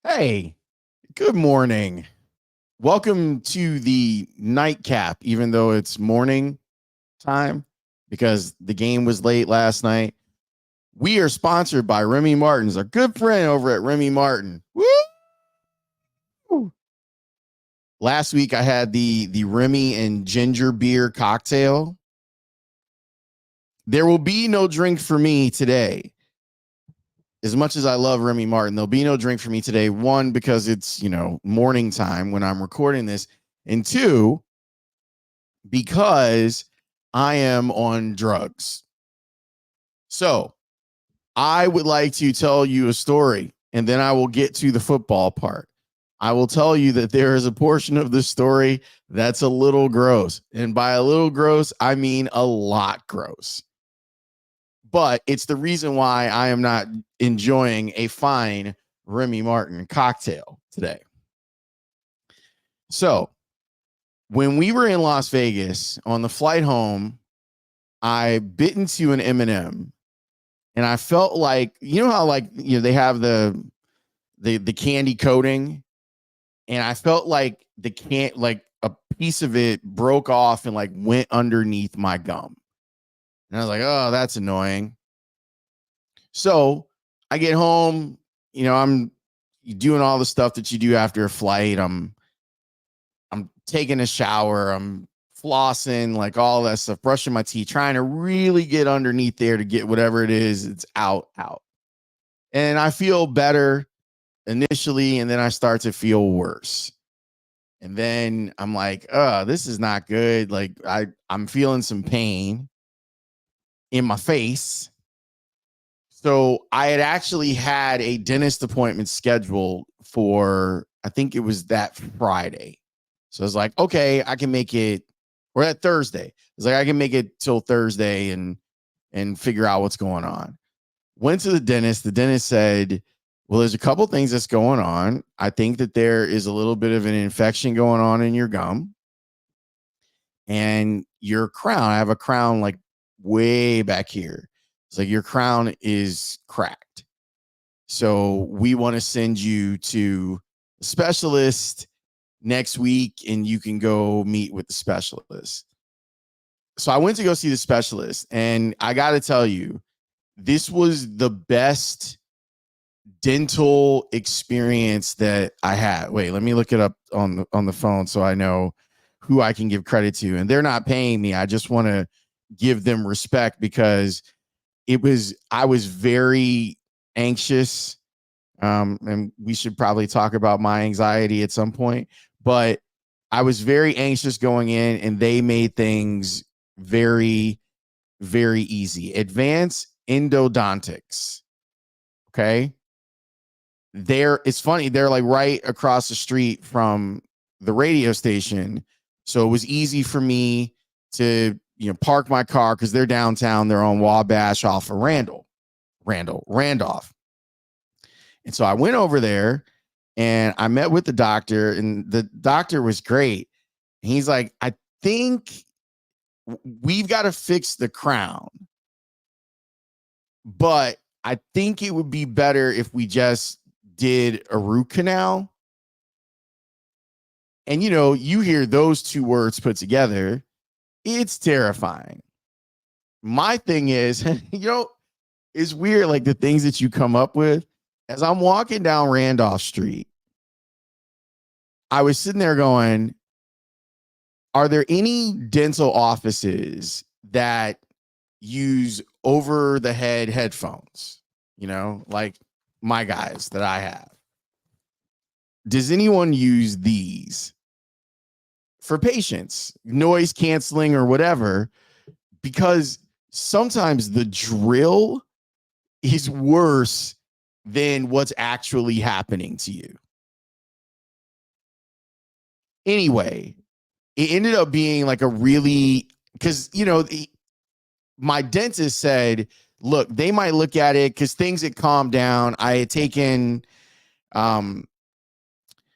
Hey, good morning. Welcome to the nightcap, even though it's morning time because the game was late last night. We are sponsored by Remy Martin's, our good friend over at Remy Martin. Woo! Last week I had the Remy and ginger beer cocktail. There will be no drink for me today. As much as I love Remy Martin, there'll be no drink for me today. One, because it's, morning time when I'm recording this. And two, because I am on drugs. So I would like to tell you a story, and then I will get to the football part. I will tell you that there is a portion of the story that's a little gross. And by a little gross, I mean a lot gross. But it's the reason why I am not enjoying a fine Remy Martin cocktail today. So when we were in Las Vegas on the flight home, I bit into an M&M, and I felt like, how they have the candy coating, and I felt like a piece of it broke off and like went underneath my gum. And I was like, "Oh, that's annoying." So, I get home, I'm doing all the stuff that you do after a flight. I'm taking a shower, I'm flossing, like all that stuff, brushing my teeth, trying to really get underneath there to get whatever it is, it's out. And I feel better initially, and then I start to feel worse. And then I'm like, this is not good. Like I'm feeling some pain in my face. So I had actually had a dentist appointment scheduled for, I think it was that Friday. So I was like, okay, I can make it, or that Thursday. It's like I can make it till Thursday and figure out what's going on. Went to the dentist. The dentist said, well, there's a couple things that's going on. I think that there is a little bit of an infection going on in your gum and your crown. I have a crown like way back here. It's like your crown is cracked. So we want to send you to a specialist next week and you can go meet with the specialist. So I went to go see the specialist, and I got to tell you, this was the best dental experience that I had. Wait, let me look it up on the phone so I know who I can give credit to. And they're not paying me. I just want to give them respect because I was very anxious. And we should probably talk about my anxiety at some point, but I was very anxious going in, and they made things very, very easy. Advanced endodontics. Okay. It's funny. They're like right across the street from the radio station. So it was easy for me to, park my car because they're downtown. They're on Wabash off of Randolph. And so I went over there and I met with the doctor, and the doctor was great. He's like, I think we've got to fix the crown, but I think it would be better if we just did a root canal. And, you hear those two words put together, it's terrifying. My thing is, it's weird, like the things that you come up with. As I'm walking down Randolph Street, I was sitting there going, are there any dental offices that use over the head headphones? Like my guys that I have. Does anyone use these for patients, noise canceling or whatever? Because sometimes the drill is worse than what's actually happening to you. Anyway, it ended up being like a really, because, my dentist said, look, they might look at it because things had calmed down. I had taken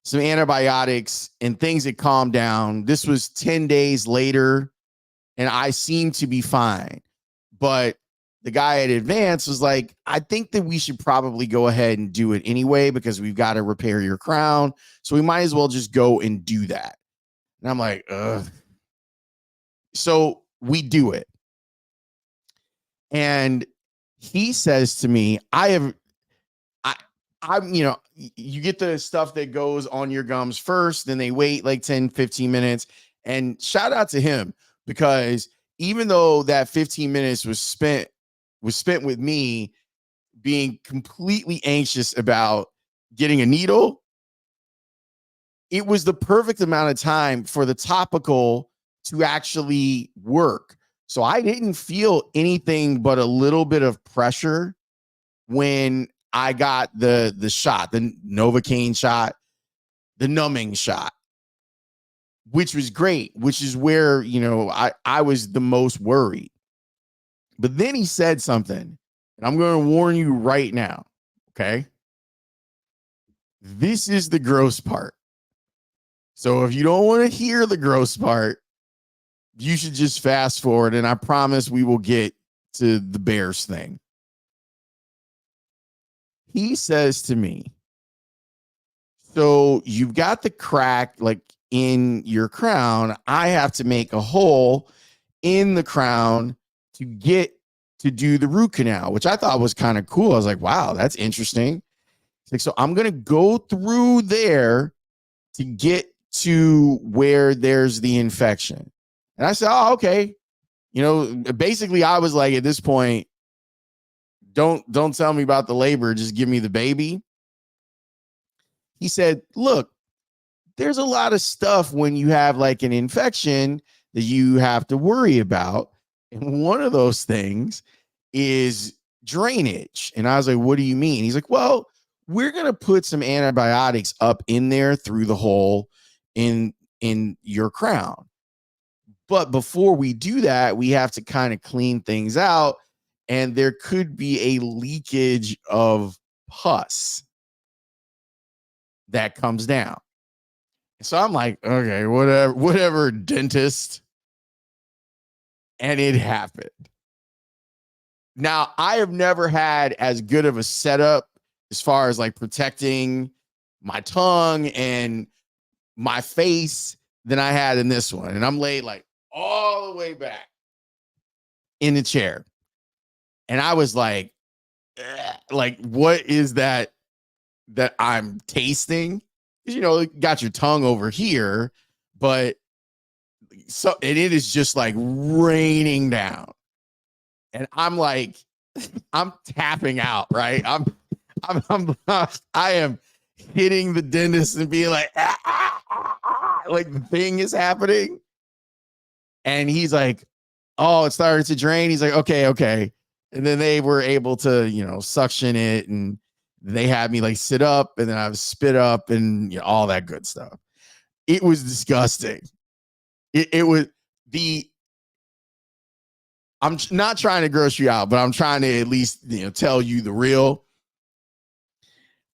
some antibiotics and things had calmed down. This was 10 days later and I seemed to be fine. But the guy at Advance was like, I think that we should probably go ahead and do it anyway because we've got to repair your crown. So we might as well just go and do that. And I'm like, ugh. So we do it. And he says to me, I'm, you get the stuff that goes on your gums first, then they wait like 10, 15 minutes. And shout out to him, because even though that 15 minutes was spent with me being completely anxious about getting a needle, it was the perfect amount of time for the topical to actually work. So I didn't feel anything but a little bit of pressure when I got the shot, the Novocaine shot, the numbing shot, which was great, which is where, I was the most worried. But then he said something, and I'm going to warn you right now, okay? This is the gross part. So if you don't want to hear the gross part, you should just fast forward, and I promise we will get to the Bears thing. He says to me, so you've got the crack like in your crown. I have to make a hole in the crown to get to do the root canal, which I thought was kind of cool. I was like, wow, that's interesting. It's like, so I'm going to go through there to get to where there's the infection. And I said, oh, okay. Basically I was like, at this point, don't tell me about the labor. Just give me the baby. He said, look, there's a lot of stuff when you have like an infection that you have to worry about. And one of those things is drainage. And I was like, what do you mean? He's like, well, we're going to put some antibiotics up in there through the hole in your crown. But before we do that, we have to kind of clean things out. And there could be a leakage of pus that comes down. So I'm like, okay, whatever, dentist. And it happened. Now, I have never had as good of a setup as far as like protecting my tongue and my face than I had in this one. And I'm laid like all the way back in the chair. And I was like, what is that I'm tasting? Because, got your tongue over here, but and it is just like raining down. And I'm like, I'm tapping out, right? I am hitting the dentist and being like, like the thing is happening. And he's like, oh, it started to drain. He's like, okay. And then they were able to, suction it, and they had me like sit up, and then I was spit up, and all that good stuff. It was disgusting. It was I'm not trying to gross you out, but I'm trying to at least, tell you the real.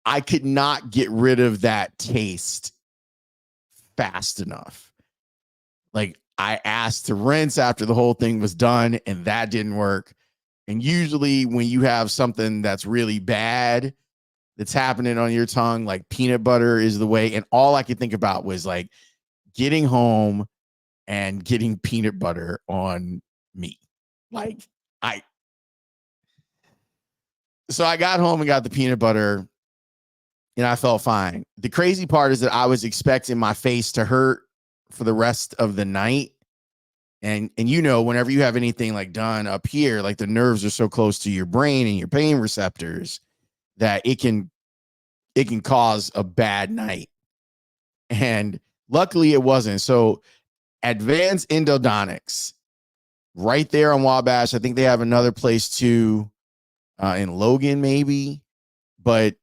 I could not get rid of that taste fast enough. Like, I asked to rinse after the whole thing was done, and that didn't work. And usually when you have something that's really bad that's happening on your tongue, like peanut butter is the way. And all I could think about was like getting home and getting peanut butter on me. So I got home and got the peanut butter, and I felt fine. The crazy part is that I was expecting my face to hurt for the rest of the night. And whenever you have anything like done up here, like the nerves are so close to your brain and your pain receptors that it can cause a bad night. And luckily it wasn't. So Advanced Endodontics, right there on Wabash. I think they have another place too, in Logan maybe, but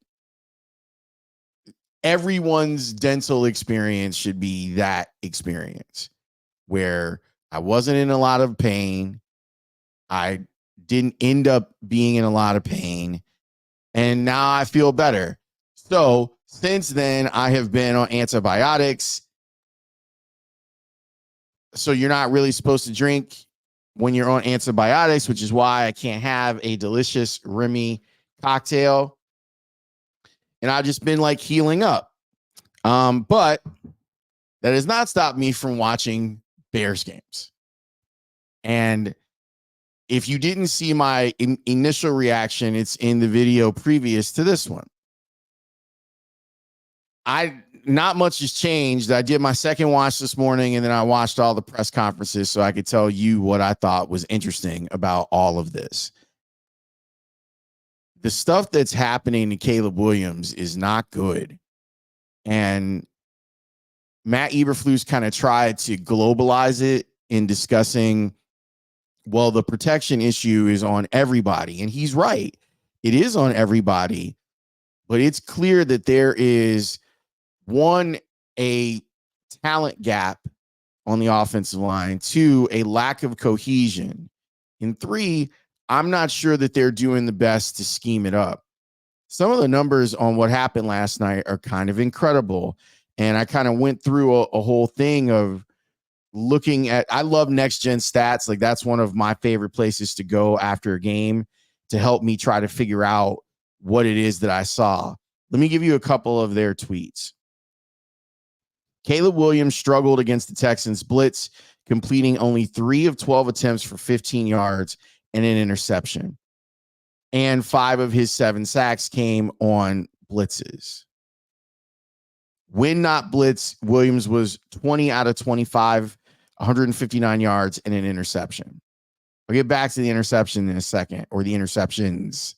everyone's dental experience should be that experience where I wasn't in a lot of pain. I didn't end up being in a lot of pain, and now I feel better. So since then, I have been on antibiotics. So you're not really supposed to drink when you're on antibiotics, which is why I can't have a delicious Remy cocktail. And I've just been like healing up. But that has not stopped me from watching Bears games. And if you didn't see my initial reaction, it's in the video previous to this one. Not much has changed. I did my second watch this morning, and then I watched all the press conferences so I could tell you what I thought was interesting about all of this. The stuff that's happening to Caleb Williams is not good. And Matt Eberflus kind of tried to globalize it in discussing, well, the protection issue is on everybody. And he's right. It is on everybody. But it's clear that there is, one, a talent gap on the offensive line, two, a lack of cohesion, and three, I'm not sure that they're doing the best to scheme it up. Some of the numbers on what happened last night are kind of incredible. And I kind of went through a whole thing of looking at, I love next gen stats. Like that's one of my favorite places to go after a game to help me try to figure out what it is that I saw. Let me give you a couple of their tweets. Caleb Williams struggled against the Texans blitz, completing only 3 of 12 attempts for 15 yards and an interception. And 5 of his 7 sacks came on blitzes. When not blitz, Williams was 20 out of 25, 159 yards and an interception. I'll get back to the interception in a second, or the interceptions.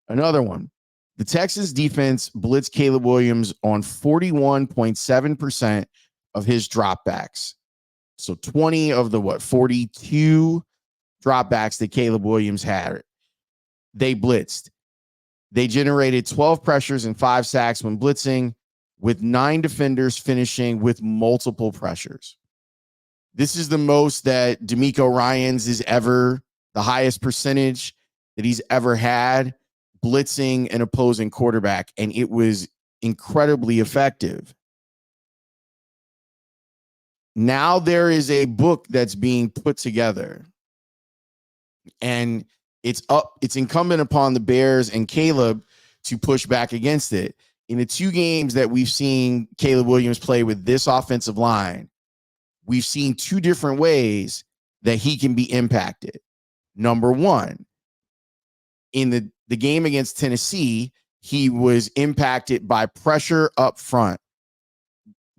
Another one. The Texans defense blitzed Caleb Williams on 41.7% of his dropbacks. So 20 of the 42 dropbacks that Caleb Williams had, they blitzed. They generated 12 pressures and 5 sacks when blitzing, with 9 defenders finishing with multiple pressures. This is the most that D'Amico Ryans is ever, the highest percentage that he's ever had blitzing an opposing quarterback, and it was incredibly effective. Now there is a book that's being put together, and it's incumbent upon the Bears and Caleb to push back against it. In the 2 games that we've seen Caleb Williams play with this offensive line, we've seen 2 different ways that he can be impacted. Number one, in the game against Tennessee, he was impacted by pressure up front.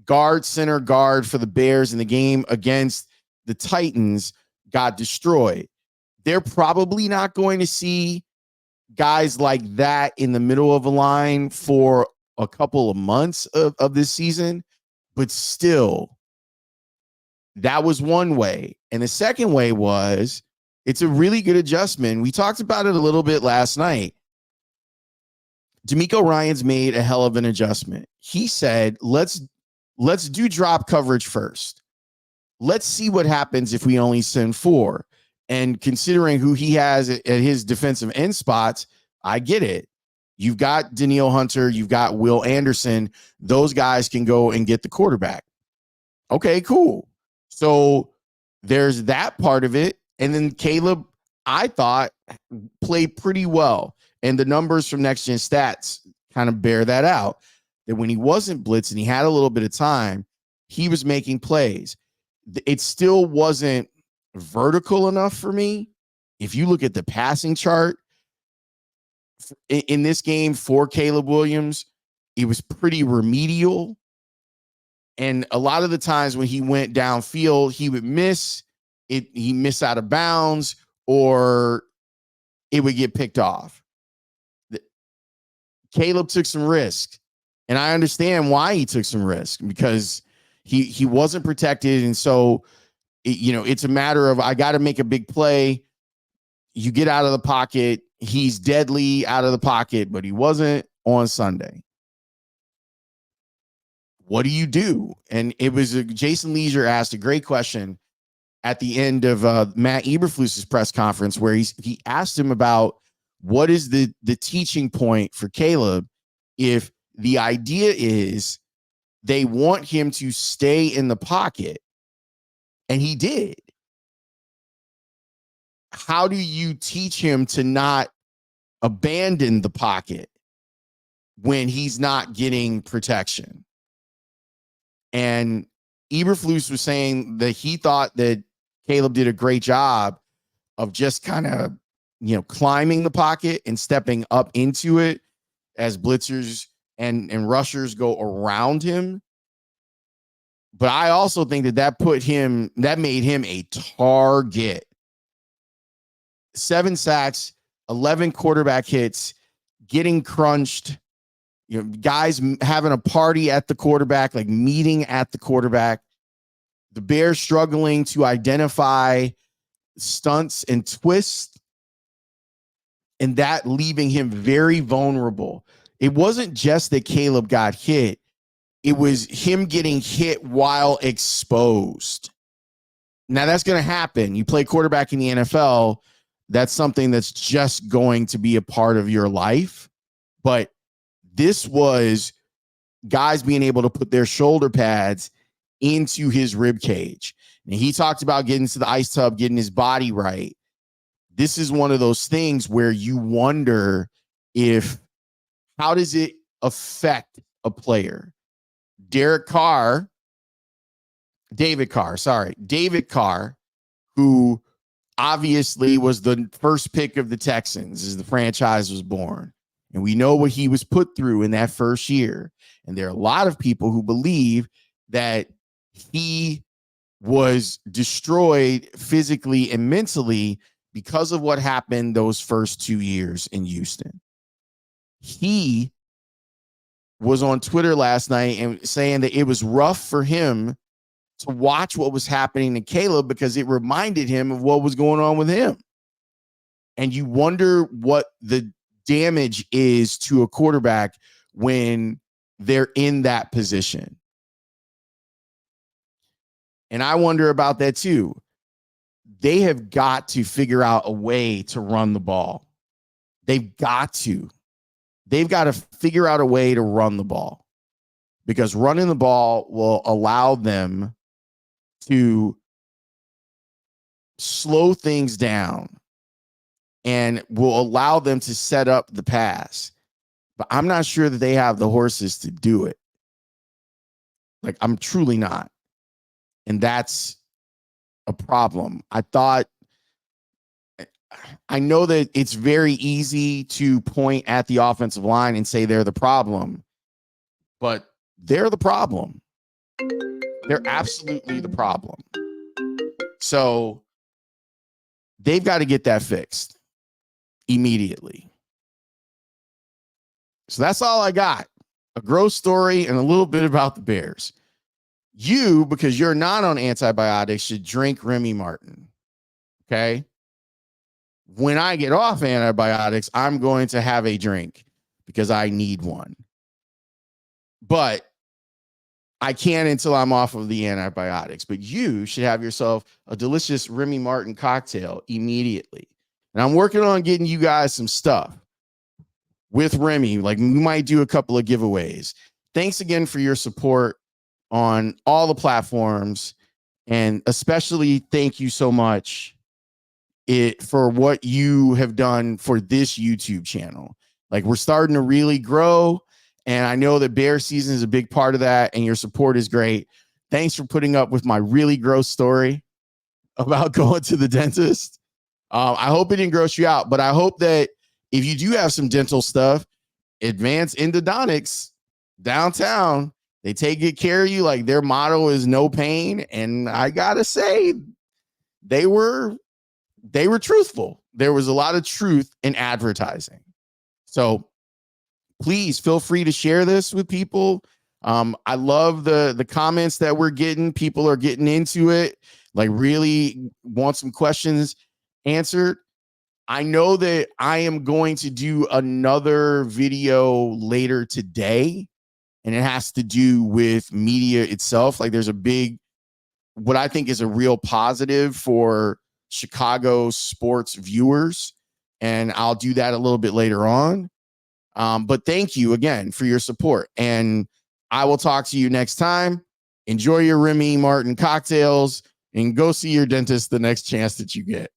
Guard, center, guard for the Bears in the game against the Titans got destroyed. They're probably not going to see guys like that in the middle of a line for a couple of months of this season, but still, that was one way. And the second way was, it's a really good adjustment. We talked about it a little bit last night. D'Amico Ryans made a hell of an adjustment. He said, let's do drop coverage first. Let's see what happens if we only send 4. And considering who he has at his defensive end spots, I get it. You've got Danielle Hunter, you've got Will Anderson. Those guys can go and get the quarterback. Okay, cool. So there's that part of it. And then Caleb, I thought, played pretty well. And the numbers from Next Gen Stats kind of bear that out. That when he wasn't blitzing, he had a little bit of time, he was making plays. It still wasn't vertical enough for me. If you look at the passing chart in this game for Caleb Williams, it was pretty remedial. And a lot of the times when he went downfield, he would miss it. He missed out of bounds, or it would get picked off. Caleb took some risk, and I understand why he took some risk, because he wasn't protected. And so, it's a matter of, I got to make a big play. You get out of the pocket. He's deadly out of the pocket, but he wasn't on Sunday. What do you do? And it was Jason Leisure asked a great question at the end of Matt Eberflus's press conference, where he asked him about what is the teaching point for Caleb if the idea is they want him to stay in the pocket, and he did. how do you teach him to not abandon the pocket when he's not getting protection? And Eberflus was saying that he thought that Caleb did a great job of just kind of, climbing the pocket and stepping up into it as blitzers and rushers go around him. But I also think that made him a target. 7 sacks, 11 quarterback hits, getting crunched, guys having a party at the quarterback, like meeting at the quarterback. The Bears struggling to identify stunts and twists, and that leaving him very vulnerable. It wasn't just that Caleb got hit. It was him getting hit while exposed. Now, that's going to happen. You play quarterback in the NFL, that's something that's just going to be a part of your life. But this was guys being able to put their shoulder pads into his rib cage. And he talked about getting to the ice tub, getting his body right. This is one of those things where you wonder how does it affect a player? David Carr, who obviously was the first pick of the Texans as the franchise was born. And we know what he was put through in that first year. And there are a lot of people who believe that he was destroyed physically and mentally because of what happened those first 2 years in Houston. He was on Twitter last night and saying that it was rough for him to watch what was happening to Caleb because it reminded him of what was going on with him. And you wonder what the damage is to a quarterback when they're in that position. And I wonder about that too. They have got to figure out a way to run the ball. They've got to figure out a way to run the ball, because running the ball will allow them to slow things down and will allow them to set up the pass. But I'm not sure that they have the horses to do it. Like, I'm truly not. And that's a problem. I know that it's very easy to point at the offensive line and say they're the problem, but they're the problem. They're absolutely the problem. So they've got to get that fixed immediately. So that's all I got. A growth story and a little bit about the Bears. You, because you're not on antibiotics, should drink Remy Martin. Okay? When I get off antibiotics, I'm going to have a drink because I need one. But I can't until I'm off of the antibiotics. But you should have yourself a delicious Remy Martin cocktail immediately. And I'm working on getting you guys some stuff with Remy. Like, we might do a couple of giveaways. Thanks again for your support on all the platforms. And especially thank you so much for what you have done for this YouTube channel. Like, we're starting to really grow. And I know that bear season is a big part of that. And your support is great. Thanks for putting up with my really gross story about going to the dentist. I hope it didn't gross you out, but I hope that if you do have some dental stuff, Advanced Endodontics downtown, they take good care of you. Like, their motto is no pain. And I gotta say, they were truthful. There was a lot of truth in advertising. So please feel free to share this with people. I love the comments that we're getting. People are getting into it, like really want some questions answered. I know that I am going to do another video later today, and it has to do with media itself. Like, there's a big, what I think is a real positive for Chicago sports viewers, and I'll do that a little bit later on. But thank you again for your support, and I will talk to you next time. Enjoy your Remy Martin cocktails and go see your dentist the next chance that you get.